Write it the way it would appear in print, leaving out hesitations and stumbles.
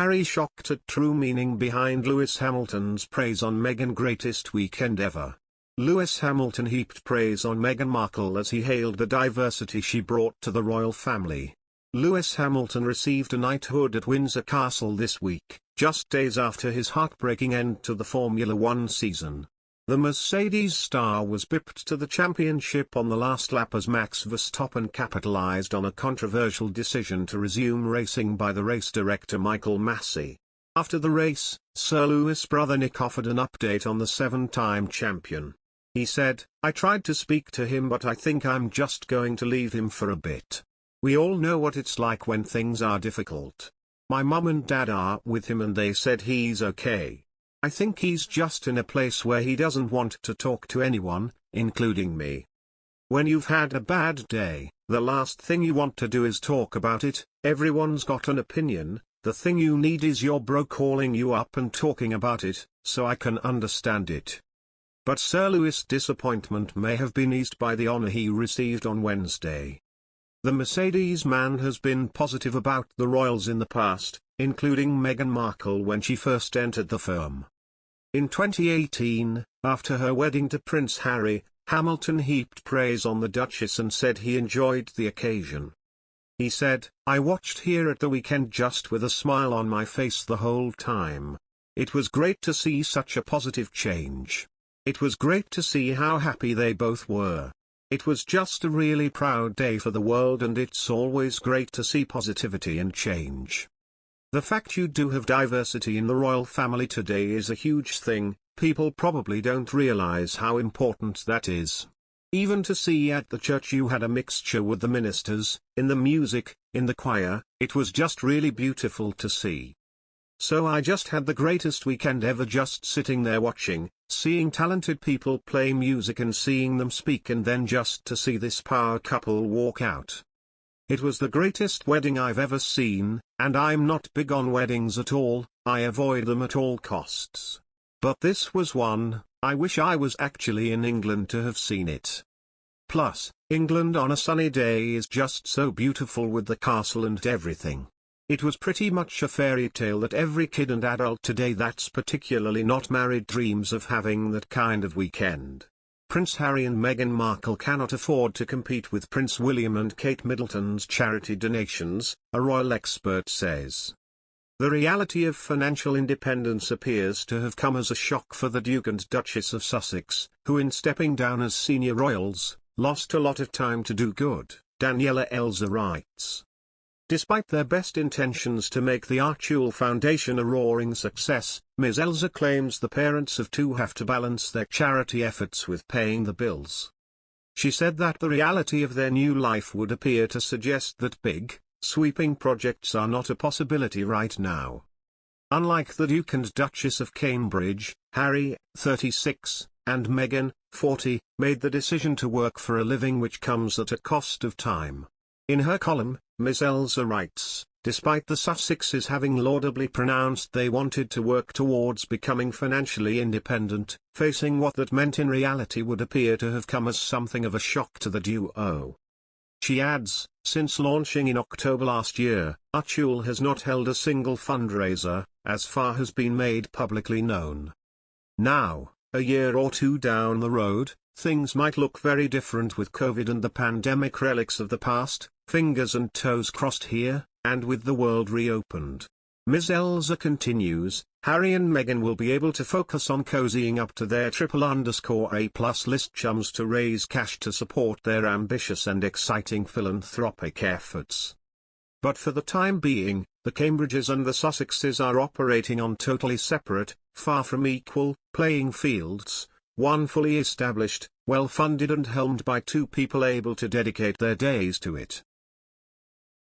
Harry shocked at true meaning behind Lewis Hamilton's praise on Meghan greatest weekend ever. Lewis Hamilton heaped praise on Meghan Markle as he hailed the diversity she brought to the royal family. Lewis Hamilton received a knighthood at Windsor Castle this week, just days after his heartbreaking end to the Formula One season. The Mercedes star was bipped to the championship on the last lap as Max Verstappen capitalized on a controversial decision to resume racing by the race director Michael Massey. After the race, Sir Lewis' brother Nick offered an update on the seven-time champion. He said, "I tried to speak to him, but I think I'm just going to leave him for a bit. We all know what it's like when things are difficult. My mum and dad are with him and they said he's okay. I think he's just in a place where he doesn't want to talk to anyone, including me." When you've had a bad day, the last thing you want to do is talk about it. Everyone's got an opinion. The thing you need is your bro calling you up and talking about it, so I can understand it. But Sir Lewis' disappointment may have been eased by the honor he received on Wednesday. The Mercedes man has been positive about the royals in the past, including Meghan Markle when she first entered the firm. In 2018, after her wedding to Prince Harry, Hamilton heaped praise on the Duchess and said he enjoyed the occasion. He said, "I watched here at the weekend just with a smile on my face the whole time. It was great to see such a positive change. It was great to see how happy they both were. It was just a really proud day for the world, and it's always great to see positivity and change. The fact you do have diversity in the royal family today is a huge thing. People probably don't realize how important that is. Even to see at the church you had a mixture with the ministers, in the music, in the choir, it was just really beautiful to see. So I just had the greatest weekend ever, just sitting there watching, seeing talented people play music and seeing them speak, and then just to see this power couple walk out. It was the greatest wedding I've ever seen, and I'm not big on weddings at all. I avoid them at all costs. But this was one. I wish I was actually in England to have seen it. Plus, England on a sunny day is just so beautiful with the castle and everything. It was pretty much a fairy tale that every kid and adult today that's particularly not married dreams of having that kind of weekend. Prince Harry and Meghan Markle cannot afford to compete with Prince William and Kate Middleton's charity donations, a royal expert says. The reality of financial independence appears to have come as a shock for the Duke and Duchess of Sussex, who in stepping down as senior royals, lost a lot of time to do good, Daniela Elsa writes. Despite their best intentions to make the Archewell Foundation a roaring success, Ms. Elsa claims the parents of two have to balance their charity efforts with paying the bills. She said that the reality of their new life would appear to suggest that big, sweeping projects are not a possibility right now. Unlike the Duke and Duchess of Cambridge, Harry, 36, and Meghan, 40, made the decision to work for a living, which comes at a cost of time. In her column, Ms. Elsa writes, despite the Sussexes having laudably pronounced they wanted to work towards becoming financially independent, facing what that meant in reality would appear to have come as something of a shock to the duo. She adds, since launching in October last year, Archewell has not held a single fundraiser, as far has been made publicly known. Now, a year or two down the road, things might look very different with COVID and the pandemic relics of the past, fingers and toes crossed here, and with the world reopened. Ms. Elsa continues, Harry and Meghan will be able to focus on cozying up to their +A+ list chums to raise cash to support their ambitious and exciting philanthropic efforts. But for the time being, the Cambridges and the Sussexes are operating on totally separate, far from equal, playing fields, one fully established, well-funded and helmed by two people able to dedicate their days to it.